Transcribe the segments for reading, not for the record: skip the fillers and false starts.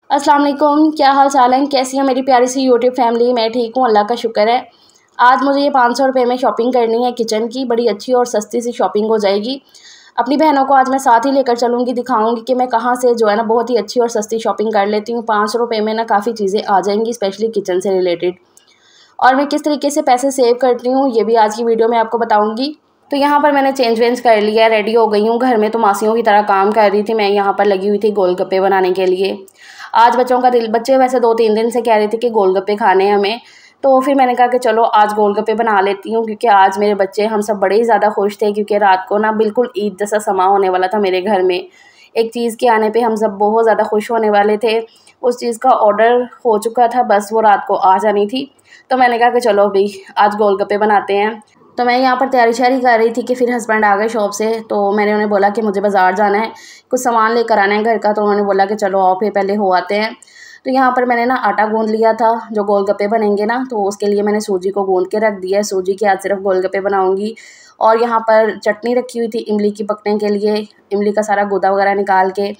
अस्सलाम वालेकुम, क्या हाल चाल है? कैसी है मेरी प्यारी सी यूट्यूब फैमिली? मैं ठीक हूँ, अल्लाह का शुक्र है। आज मुझे ये 500 रुपये में शॉपिंग करनी है किचन की, बड़ी अच्छी और सस्ती सी शॉपिंग हो जाएगी। अपनी बहनों को आज मैं साथ ही लेकर चलूँगी, दिखाऊँगी कि मैं कहाँ से जो है ना बहुत ही अच्छी और सस्ती शॉपिंग कर लेती हूँ। 500 रुपये में ना काफ़ी चीज़ें आ जाएंगी, स्पेशली किचन से रिलेटेड। और मैं किस तरीके से पैसे सेव करती हूँ ये भी आज की वीडियो में आपको बताऊँगी। तो यहाँ पर मैंने चेंज वेंज कर लिया है, रेडी हो गई हूँ। घर में तो मासियों की तरह काम कर रही थी, मैं यहाँ पर लगी हुई थी गोलगप्पे बनाने के लिए। आज बच्चे वैसे 2-3 दिन से कह रहे थे कि गोलगप्पे खाने हैं हमें, तो फिर मैंने कहा कि चलो आज गोलगप्पे बना लेती हूँ, क्योंकि आज मेरे बच्चे हम सब बड़े ही ज़्यादा खुश थे, क्योंकि रात को ना बिल्कुल ईद जैसा समा होने वाला था मेरे घर में। एक चीज़ के आने पे हम सब बहुत ज़्यादा खुश होने वाले थे। उस चीज़ का ऑर्डर हो चुका था, बस वो रात को आ जानी थी। तो मैंने कहा कि चलो भाई आज गोलगप्पे बनाते हैं। तो मैं यहाँ पर तैयारी श्यारी कर रही थी कि फिर हस्बैंड आ गए शॉप से, तो मैंने उन्हें बोला कि मुझे बाज़ार जाना है, कुछ सामान लेकर आना है घर का। तो उन्होंने बोला कि चलो आओ फिर पहले हो आते हैं। तो यहाँ पर मैंने ना आटा गूँध लिया था, जो गोलगप्पे बनेंगे ना, तो उसके लिए मैंने सूजी को गूँध के रख दिया है। सूजी के आज सिर्फ गोलगप्पे बनाऊँगी। और यहाँ पर चटनी रखी हुई थी इमली की पकने के लिए, इमली का सारा गूदा वगैरह निकाल के,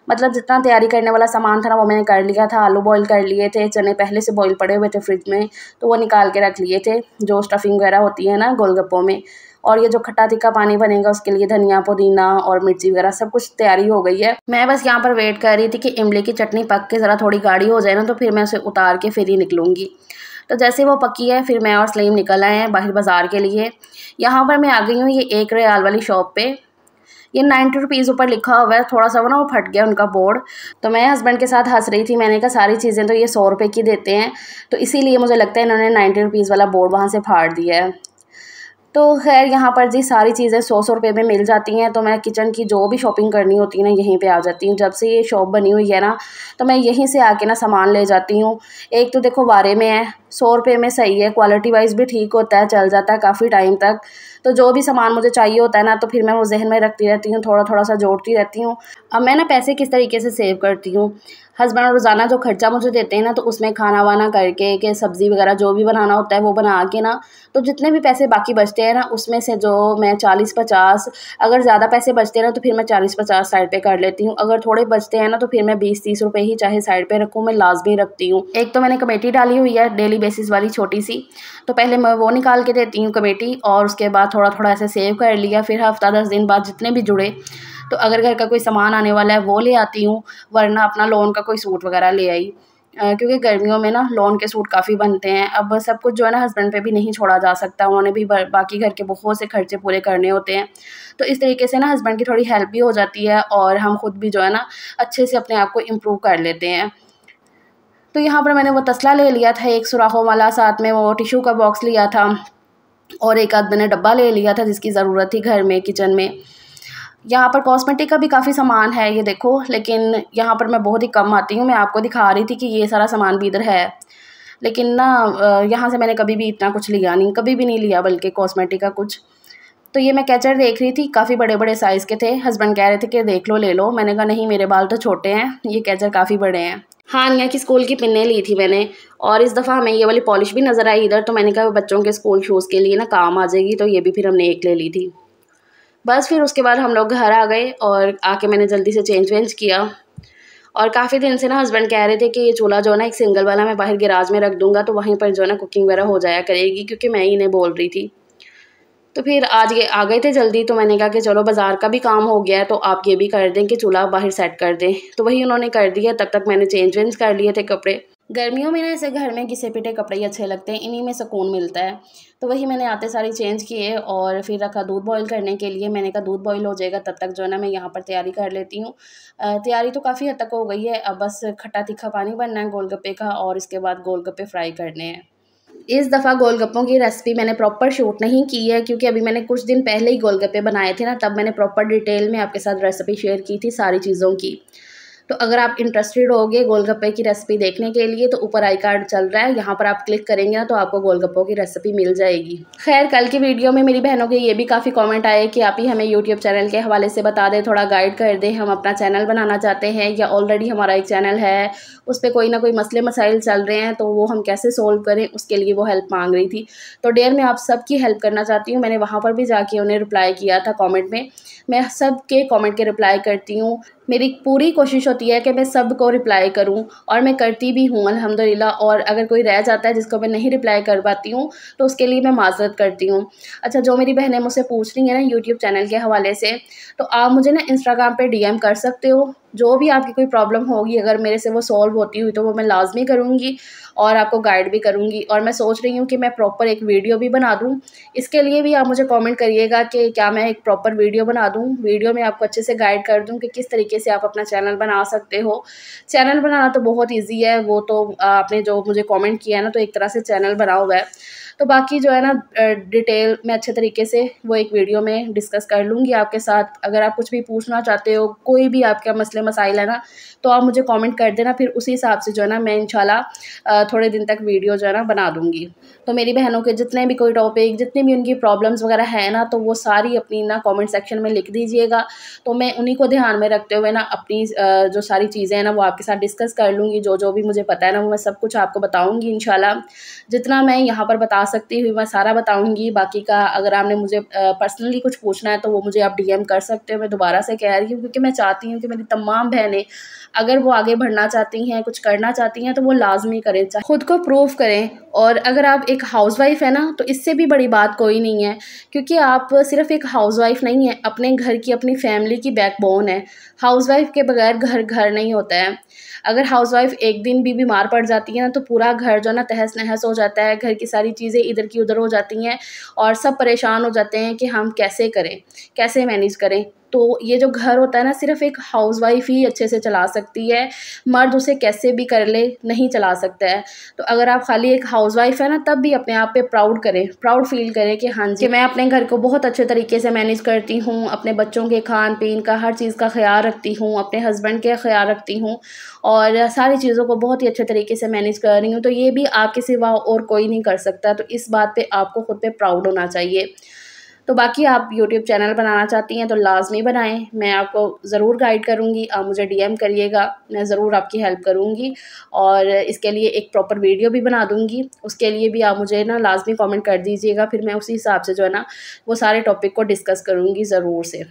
मतलब जितना तैयारी करने वाला सामान था ना वो मैंने कर लिया था। आलू बॉईल कर लिए थे, चने पहले से बॉईल पड़े हुए थे फ्रिज में, तो वो निकाल के रख लिए थे, जो स्टफिंग वगैरह होती है ना गोलगप्पों में। और ये जो खट्टा तीखा पानी बनेगा उसके लिए धनिया पुदीना और मिर्ची वगैरह सब कुछ तैयारी हो गई है। मैं बस यहाँ पर वेट कर रही थी कि इमली की चटनी पक के ज़रा थोड़ी गाढ़ी हो जाए ना, तो फिर मैं उसे उतार के फिर ही निकलूँगी। तो जैसे वो पकी है फिर मैं और सलीम निकल आए हैं बाहर बाज़ार के लिए। यहाँ पर मैं आ गई हूँ ये 1 रियाल वाली शॉप पे। ये 90 रुपीज़ ऊपर लिखा हुआ है, थोड़ा सा वो ना वो फट गया उनका बोर्ड। तो मैं हस्बैंड के साथ हंस रही थी, मैंने कहा सारी चीज़ें तो ये 100 रुपये की देते हैं, तो इसीलिए मुझे लगता है इन्होंने 90 रुपीज़ वाला बोर्ड वहाँ से फाड़ दिया है। तो खैर यहाँ पर जी सारी चीज़ें 100-100 रुपये में मिल जाती हैं। तो मैं किचन की जो भी शॉपिंग करनी होती है ना यहीं पे आ जाती हूँ। जब से ये शॉप बनी हुई है ना, तो मैं यहीं से आके ना सामान ले जाती हूँ। एक तो देखो बारे में है, 100 रुपये में सही है, क्वालिटी वाइज भी ठीक होता है, चल जाता है काफ़ी टाइम तक। तो जो भी सामान मुझे चाहिए होता है ना, तो फिर मैं वो जहन में रखती रहती हूँ, थोड़ा थोड़ा सा जोड़ती रहती हूँ। अब मैं ना पैसे किस तरीके से सेव करती हूँ, हस्बैंड रोज़ाना जो खर्चा मुझे देते हैं ना, तो उसमें खाना वाना करके कि सब्ज़ी वगैरह जो भी बनाना होता है वो बना के ना, तो जितने भी पैसे बाकी बचते हैं ना उसमें से जो मैं 40-50, अगर ज़्यादा पैसे बचते हैं ना तो फिर मैं 40-50 साइड पे कर लेती हूँ। अगर थोड़े बचते हैं ना तो फिर मैं 20-30 रुपये ही चाहे साइड पे रखूँ, मैं लाजमी रखती हूँ। एक तो मैंने कमेटी डाली हुई है डेली बेसिस वाली छोटी सी, तो पहले मैं वो निकाल के देती हूँ कमेटी, और उसके बाद थोड़ा थोड़ा ऐसे सेव कर लिया। फिर हफ्ता 10 दिन बाद जितने भी जुड़े, तो अगर घर का कोई सामान आने वाला है वो ले आती हूँ, वरना अपना लोन का कोई सूट वगैरह ले आई। क्योंकि गर्मियों में ना लोन के सूट काफ़ी बनते हैं। अब सब कुछ जो है ना हस्बैंड पे भी नहीं छोड़ा जा सकता, उन्होंने भी बाकी घर के बहुत से खर्चे पूरे करने होते हैं। तो इस तरीके से ना हस्बैंड की थोड़ी हेल्प भी हो जाती है, और हम खुद भी जो है ना अच्छे से अपने आप को इम्प्रूव कर लेते हैं। तो यहाँ पर मैंने वो तसला ले लिया था, एक सुराखों वाला, साथ में वो टिशू का बॉक्स लिया था, और एक आध मैंने डब्बा ले लिया था जिसकी ज़रूरत थी घर में किचन में। यहाँ पर कॉस्मेटिक का भी काफ़ी सामान है ये देखो, लेकिन यहाँ पर मैं बहुत ही कम आती हूँ। मैं आपको दिखा रही थी कि ये सारा सामान भी इधर है, लेकिन ना यहाँ से मैंने कभी भी इतना कुछ लिया नहीं, कभी भी नहीं लिया बल्कि कॉस्मेटिक का कुछ। तो ये मैं कैचर देख रही थी, काफ़ी बड़े बड़े साइज़ के थे। हस्बैंड कह रहे थे कि देख लो ले लो, मैंने कहा नहीं मेरे बाल तो छोटे हैं, ये कैचर काफ़ी बड़े हैं। हानिया की स्कूल की पिन्ने ली थी मैंने, और इस दफ़ा हमें ये वाली पॉलिश भी नज़र आई इधर, तो मैंने कहा बच्चों के स्कूल शूज़ के लिए ना काम आ जाएगी, तो ये भी फिर हमने एक ले ली थी। बस फिर उसके बाद हम लोग घर आ गए, और आके मैंने जल्दी से चेंज वेंज किया। और काफ़ी दिन से ना हस्बैंड कह रहे थे कि ये चूल्हा जो है ना एक सिंगल वाला मैं बाहर गैराज में रख दूँगा, तो वहीं पर जो है ना कुकिंग वगैरह हो जाया करेगी, क्योंकि मैं ही इन्हें बोल रही थी। तो फिर आज ये आ गए थे जल्दी, तो मैंने कहा कि चलो बाज़ार का भी काम हो गया है, तो आप ये भी कर दें कि चूल्हा बाहर सेट कर दें। तो वही उन्होंने कर दिया, तब तक मैंने चेंज वेंज कर लिए थे कपड़े। गर्मियों में ना ऐसे घर में घिसे पिटे कपड़े ही अच्छे लगते हैं, इन्हीं में सुकून मिलता है। तो वही मैंने आते सारी चेंज किए, और फिर रखा दूध बॉईल करने के लिए। मैंने कहा दूध बॉईल हो जाएगा तब तक जो है ना मैं यहाँ पर तैयारी कर लेती हूँ। तैयारी तो काफ़ी हद तक हो गई है, अब बस खट्टा तीखा पानी बनना है गोलगप्पे का, और इसके बाद गोलगप्पे फ्राई करने हैं। इस दफ़ा गोलगप्पों की रेसिपी मैंने प्रॉपर शूट नहीं की है, क्योंकि अभी मैंने कुछ दिन पहले ही गोलगप्पे बनाए थे ना, तब मैंने प्रॉपर डिटेल में आपके साथ रेसिपी शेयर की थी सारी चीज़ों की। तो अगर आप इंटरेस्टेड होगे गोलगप्पे की रेसिपी देखने के लिए, तो ऊपर आई कार्ड चल रहा है, यहाँ पर आप क्लिक करेंगे ना तो आपको गोलगप्पों की रेसिपी मिल जाएगी। खैर कल की वीडियो में मेरी बहनों के ये भी काफ़ी कमेंट आए कि आप ही हमें यूट्यूब चैनल के हवाले से बता दें, थोड़ा गाइड कर दें, हम अपना चैनल बनाना चाहते हैं, या ऑलरेडी हमारा एक चैनल है उस पर कोई ना कोई मसले मसाइल चल रहे हैं, तो वो हम कैसे सोल्व करें, उसके लिए वो हेल्प मांग रही थी। तो डेयर मैं आप सबकी हेल्प करना चाहती हूँ, मैंने वहाँ पर भी जाके उन्हें रिप्लाई किया था कॉमेंट में। मैं सब के कॉमेंट के रिप्लाई करती हूँ, मेरी पूरी कोशिश होती है कि मैं सबको रिप्लाई करूं, और मैं करती भी हूं अल्हम्दुलिल्लाह। और अगर कोई रह जाता है जिसको मैं नहीं रिप्लाई कर पाती हूं तो उसके लिए मैं माज़रत करती हूं। अच्छा, जो मेरी बहनें मुझसे पूछ रही हैं ना यूट्यूब चैनल के हवाले से, तो आप मुझे ना इंस्टाग्राम पे डीएम कर सकते हो। जो भी आपकी कोई प्रॉब्लम होगी, अगर मेरे से वो सॉल्व होती हुई तो वो मैं लाज़मी करूँगी और आपको गाइड भी करूँगी। और मैं सोच रही हूँ कि मैं प्रॉपर एक वीडियो भी बना दूँ। इसके लिए भी आप मुझे कमेंट करिएगा कि क्या मैं एक प्रॉपर वीडियो बना दूँ। वीडियो में आपको अच्छे से गाइड कर दूँ कि किस तरीके से आप अपना चैनल बना सकते हो। चैनल बनाना तो बहुत ईज़ी है, वो तो आपने जो मुझे कमेंट किया है ना, तो एक तरह से चैनल बना हुआ है। तो बाकी जो है ना डिटेल मैं अच्छे तरीके से वो एक वीडियो में डिस्कस कर लूँगी आपके साथ। अगर आप कुछ भी पूछना चाहते हो, कोई भी आपका मसले मसाइल है ना, तो आप मुझे कमेंट कर देना, फिर उसी हिसाब से जो है ना मैं इंशाल्लाह थोड़े दिन तक वीडियो जो है ना बना दूँगी। तो मेरी बहनों के जितने भी कोई टॉपिक, जितनी भी उनकी प्रॉब्लम्स वगैरह है ना, तो वो सारी अपनी ना कमेंट सेक्शन में लिख दीजिएगा। तो मैं उन्हीं को ध्यान में रखते हुए ना अपनी जो सारी चीज़ें हैं ना वो आपके साथ डिस्कस कर लूँगी। जो भी मुझे पता है ना वो मैं सब कुछ आपको बताऊँगी इंशाल्लाह। जितना मैं यहाँ पर बता सकती हूँ मैं सारा बताऊँगी। बाकी का अगर आपने मुझे पर्सनली कुछ पूछना है तो वो मुझे आप डीएम कर सकते हो। मैं दोबारा से कह रही हूँ क्योंकि मैं चाहती हूँ कि मेरी तमाम बहनें अगर वो आगे बढ़ना चाहती हैं, कुछ करना चाहती हैं, तो वो लाज़मी करें, खुद को प्रूव करें। और अगर आप एक हाउसवाइफ़ है ना, तो इससे भी बड़ी बात कोई नहीं है, क्योंकि आप सिर्फ़ एक हाउसवाइफ़ नहीं है, अपने घर की, अपनी फैमिली की बैकबोन है। हाउसवाइफ़ के बगैर घर नहीं होता है। अगर हाउसवाइफ़ एक दिन भी बीमार पड़ जाती है ना, तो पूरा घर जो है ना तहस-नहस हो जाता है। घर की सारी चीज़ें इधर की उधर हो जाती हैं और सब परेशान हो जाते हैं कि हम कैसे करें, कैसे मैनेज करें। तो ये जो घर होता है ना, सिर्फ़ एक हाउसवाइफ़ ही अच्छे से चला सकती है। मर्द उसे कैसे भी कर ले, नहीं चला सकता है। तो अगर आप खाली एक हाउसवाइफ़ है ना, तब भी अपने आप पे प्राउड करें, प्राउड फ़ील करें कि हाँ जी, कि मैं अपने घर को बहुत अच्छे तरीके से मैनेज करती हूँ, अपने बच्चों के खान-पीन का, हर चीज़ का ख़्याल रखती हूँ, अपने हस्बैंड का ख़्याल रखती हूँ और सारी चीज़ों को बहुत ही अच्छे तरीके से मैनेज कर रही हूँ। तो ये भी आपके सिवा और कोई नहीं कर सकता, तो इस बात पे आपको खुद पे प्राउड होना चाहिए। तो बाकी आप यूट्यूब चैनल बनाना चाहती हैं तो लाज़मी बनाएँ, मैं आपको ज़रूर गाइड करूँगी, आप मुझे डीएम करिएगा, मैं ज़रूर आपकी हेल्प करूँगी और इसके लिए एक प्रॉपर वीडियो भी बना दूँगी। उसके लिए भी आप मुझे ना लाज़मी कमेंट कर दीजिएगा, फिर मैं उसी हिसाब से जो है ना वो सारे टॉपिक को डिस्कस करूँगी ज़रूर से।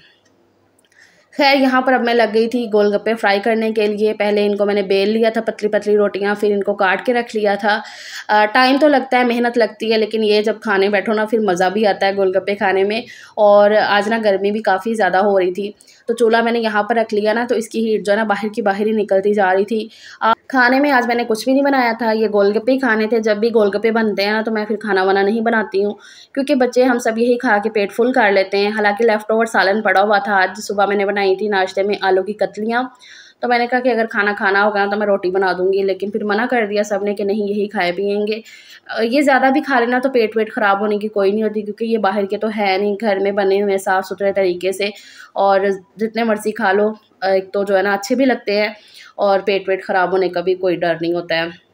खैर, यहाँ पर अब मैं लग गई थी गोलगप्पे फ्राई करने के लिए। पहले इनको मैंने बेल लिया था पतली-पतली रोटियाँ, फिर इनको काट के रख लिया था। टाइम तो लगता है, मेहनत लगती है, लेकिन ये जब खाने बैठो ना फिर मज़ा भी आता है गोलगप्पे खाने में। और आज ना गर्मी भी काफ़ी ज़्यादा हो रही थी, तो चूल्हा मैंने यहाँ पर रख लिया ना, तो इसकी हीट जो है ना बाहर की बाहर ही निकलती जा रही थी। खाने में आज मैंने कुछ भी नहीं बनाया था, ये गोलगप्पे ही खाने थे। जब भी गोलगप्पे बनते हैं ना तो मैं फिर खाना-वाना नहीं बनाती हूँ, क्योंकि बच्चे हम सब यही खा के पेट फुल कर लेते हैं। हालाँकि लेफ्ट ओवर सालन पड़ा हुआ था, आज सुबह मैंने बनाई थी नाश्ते में आलू की कतलियाँ, तो मैंने कहा कि अगर खाना खाना होगा ना तो मैं रोटी बना दूँगी, लेकिन फिर मना कर दिया सबने कि नहीं यही खाए पिएँगे। ये ज़्यादा भी खा लेना तो पेट-वेट ख़राब होने की कोई नहीं होती, क्योंकि ये बाहर के तो है नहीं, घर में बने हुए साफ़-सुथरे तरीके से, और जितने मर्ज़ी खा लो। एक तो जो है ना अच्छे भी लगते हैं और पेट-वेट ख़राब होने का भी कोई डर नहीं होता है।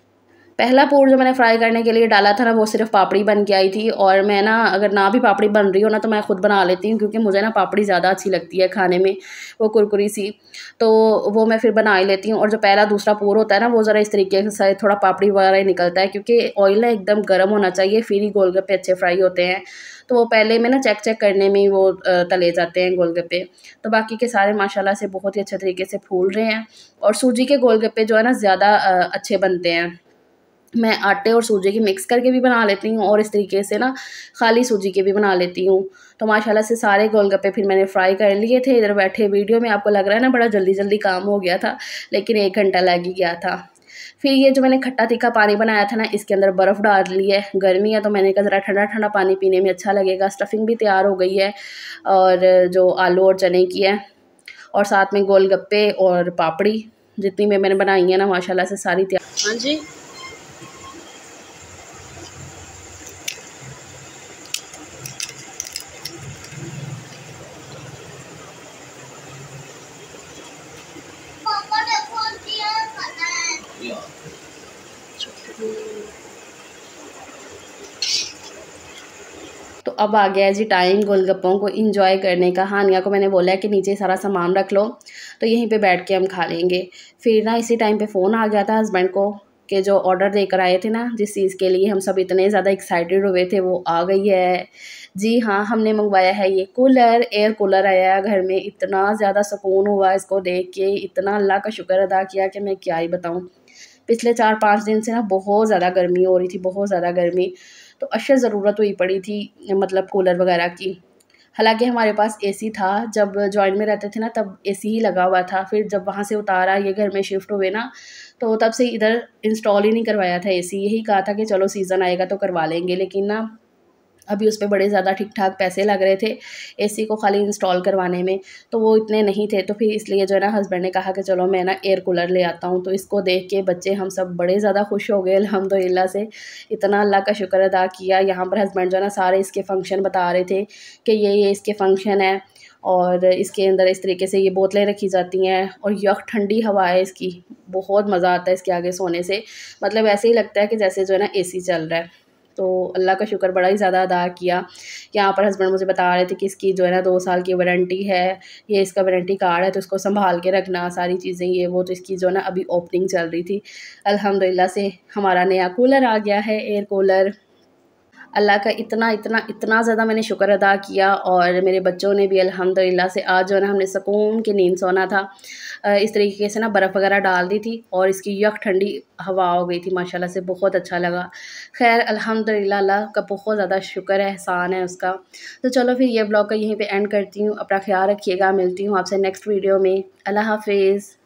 पहला पूर जो मैंने फ्राई करने के लिए डाला था ना, वो सिर्फ़ पापड़ी बन के आई थी, और मैं ना अगर ना भी पापड़ी बन रही हो ना तो मैं खुद बना लेती हूँ, क्योंकि मुझे ना पापड़ी ज़्यादा अच्छी लगती है खाने में, वो कुरकुरी सी, तो वो मैं फिर बना ही लेती हूँ। और जो पहला दूसरा पूर होता है ना, वो ज़रा इस तरीके से थोड़ा पापड़ी वगैरह ही निकलता है, क्योंकि ऑयल ना एकदम गर्म होना चाहिए, फिर ही गोलगप्पे अच्छे फ्राई होते हैं। तो वो पहले में ना चेक चेक करने में ही वो तले जाते हैं गोलगप्पे। तो बाकी के सारे माशाल्लाह से बहुत ही अच्छे तरीके से फूल रहे हैं, और सूजी के गोलगप्पे जो है ना ज़्यादा अच्छे बनते हैं। मैं आटे और सूजी की मिक्स करके भी बना लेती हूँ, और इस तरीके से ना खाली सूजी के भी बना लेती हूँ। तो माशाल्लाह से सारे गोलगप्पे फिर मैंने फ्राई कर लिए थे। इधर बैठे वीडियो में आपको लग रहा है ना बड़ा जल्दी-जल्दी काम हो गया था, लेकिन 1 घंटा लग ही गया था। फिर ये जो मैंने खट्टा तीखा पानी बनाया था ना, इसके अंदर बर्फ़ डाल ली है। गर्मी है तो मैंने कहा ज़रा ठंडा-ठंडा पानी पीने में अच्छा लगेगा। स्टफिंग भी तैयार हो गई है, और जो आलू और चने की है, और साथ में गोलगप्पे और पापड़ी जितनी भी मैंने बनाई है ना माशाल्लाह से सारी तैयार। हाँ जी। तो अब आ गया है जी टाइम गोलगप्पों को एंजॉय करने का। हानिया को मैंने बोला है कि नीचे सारा सामान रख लो, तो यहीं पे बैठ के हम खा लेंगे। फिर ना इसी टाइम पे फ़ोन आ गया था हस्बैंड को के जो ऑर्डर देकर आए थे ना, जिस चीज़ के लिए हम सब इतने ज़्यादा एक्साइटेड हुए थे, वो आ गई है। जी हाँ, हमने मंगवाया है ये कूलर, एयर कूलर आया है घर में। इतना ज़्यादा सुकून हुआ इसको देख के, इतना अल्लाह का शुक्र अदा किया कि मैं क्या ही बताऊँ। पिछले 4-5 दिन से ना बहुत ज़्यादा गर्मी हो रही थी, बहुत ज़्यादा गर्मी, तो अशद ज़रूरत हुई पड़ी थी मतलब कूलर वगैरह की। हालाँकि हमारे पास एसी था, जब जॉइंट में रहते थे ना तब एसी ही लगा हुआ था। फिर जब वहाँ से उतारा, ये घर में शिफ्ट हुए ना, तो तब से इधर इंस्टॉल ही नहीं करवाया था एसी। यही कहा था कि चलो सीज़न आएगा तो करवा लेंगे, लेकिन ना अभी उस पे बड़े ज़्यादा ठीक-ठाक पैसे लग रहे थे एसी को खाली इंस्टॉल करवाने में, तो वो इतने नहीं थे। तो फिर इसलिए जो है ना हस्बैंड ने कहा कि चलो मैं ना एयर कूलर ले आता हूँ। तो इसको देख के बच्चे हम सब बड़े ज़्यादा खुश हो गए अल्हम्दुलिल्लाह से। इतना अल्लाह का शुक्र अदा किया। यहाँ पर हस्बैंड जो है ना सारे इसके फ़ंक्शन बता रहे थे कि ये इसके फ़ंक्शन है और इसके अंदर इस तरीके से ये बोतलें रखी जाती हैं और यक ठंडी हवा है इसकी। बहुत मज़ा आता है इसके आगे सोने से। मतलब ऐसे ही लगता है कि जैसे जो है ना एसी चल रहा है। तो अल्लाह का शुक्र बड़ा ही ज़्यादा अदा किया। यहाँ पर हस्बैंड मुझे बता रहे थे कि इसकी जो है ना 2 साल की वारंटी है, ये इसका वारंटी कार्ड है, तो इसको सँभाल के रखना सारी चीज़ें ये वो। तो इसकी जो है ना अभी ओपनिंग चल रही थी। अल्हम्दुलिल्लाह से हमारा नया कूलर आ गया है, एयर कूलर। अल्लाह का इतना इतना इतना ज़्यादा मैंने शुक्र अदा किया और मेरे बच्चों ने भी अल्हम्दुलिल्लाह से आज जो है ना हमने सुकून की नींद सोना था। इस तरीके से ना बर्फ़ वगैरह डाल दी थी और इसकी यक ठंडी हवा हो गई थी माशाल्लाह से, बहुत अच्छा लगा। ख़ैर अल्हम्दुलिल्लाह अल्लाह का बहुत ज़्यादा शुक्र है, एहसान है उसका। तो चलो फिर ये व्लॉग का यहीं पे एंड करती हूँ। अपना ख़्याल रखिएगा, मिलती हूँ आपसे नेक्स्ट वीडियो में। अल्लाह हाफ़िज़।